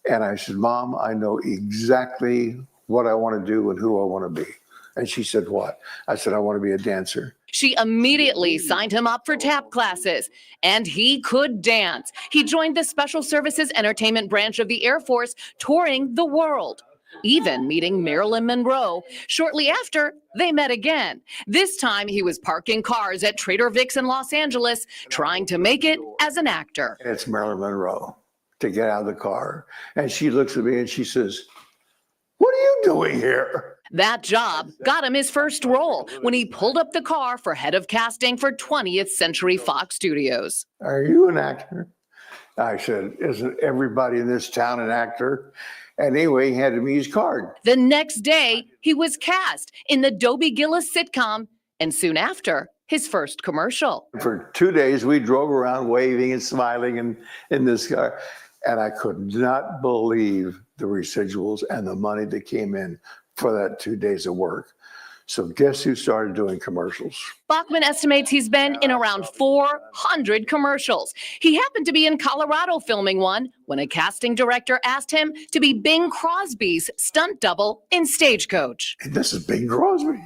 and I said, Mom, I know exactly what I want to do and who I want to be. And she said, what? I said, I want to be a dancer. She immediately signed him up for tap classes, and he could dance. He joined the Special Services Entertainment branch of the Air Force, touring the world, even meeting Marilyn Monroe. Shortly after, they met again. This time, he was parking cars at Trader Vic's in Los Angeles, trying to make it as an actor. And it's Marilyn Monroe to get out of the car. And she looks at me and she says, what are you doing here? That job got him his first role when he pulled up the car for head of casting for 20th Century Fox Studios. Are you an actor? I said, isn't everybody in this town an actor? And anyway, he handed me his card. The next day, he was cast in the Dobie Gillis sitcom, and soon after, his first commercial. For 2 days, we drove around waving and smiling in this car. And I could not believe the residuals and the money that came in for that 2 days of work. So guess who started doing commercials? Bachman estimates he's been in around 400 commercials. He happened to be in Colorado filming one when a casting director asked him to be Bing Crosby's stunt double in Stagecoach. And this is Bing Crosby.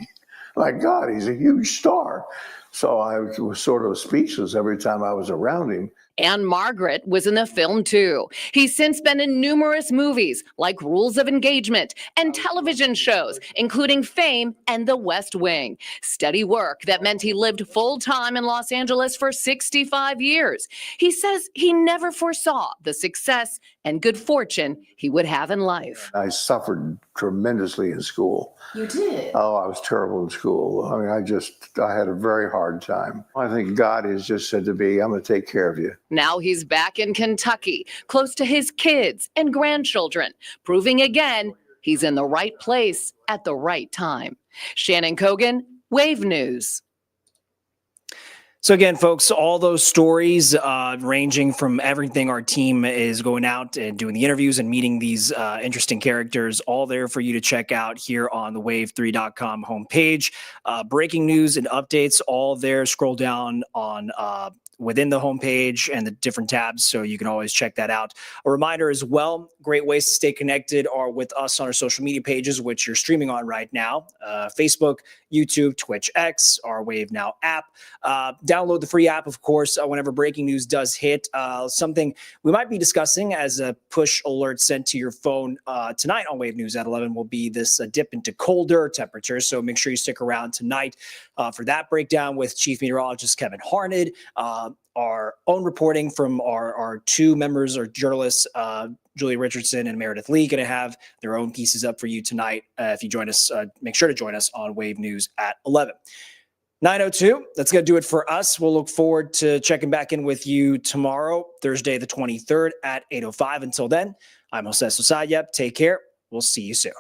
My God, he's a huge star. So I was sort of speechless every time I was around him. And Margaret was in the film too. He's since been in numerous movies like Rules of Engagement and television shows, including Fame and The West Wing. Steady work that meant he lived full-time in Los Angeles for 65 years. He says he never foresaw the success and good fortune he would have in life. I suffered tremendously in school. You did? Oh, I was terrible in school. I mean, I had a very hard time. I think God has just said to me, I'm going to take care of you. Now he's back in Kentucky, close to his kids and grandchildren, proving again he's in the right place at the right time. Shannon Kogan, Wave News. So again, folks, all those stories ranging from everything our team is going out and doing the interviews and meeting these interesting characters, all there for you to check out here on the wave3.com homepage. Breaking news and updates, all there. Scroll down on within the homepage and the different tabs, so you can always check that out. A reminder as well, great ways to stay connected are with us on our social media pages, which you're streaming on right now. Facebook, YouTube, Twitch X, our Wave Now app. Download the free app, of course, whenever breaking news does hit. Something we might be discussing as a push alert sent to your phone tonight on Wave News at 11 will be this dip into colder temperatures. So make sure you stick around tonight for that breakdown with Chief Meteorologist Kevin Harned. Our own reporting from our two members, our journalists, Julia Richardson and Meredith Lee, going to have their own pieces up for you tonight. If you join us, make sure to join us on Wave News at 11. 9:02, that's going to do it for us. We'll look forward to checking back in with you tomorrow, Thursday the 23rd at 8:05. Until then, I'm Jose Sosaya. Take care. We'll see you soon.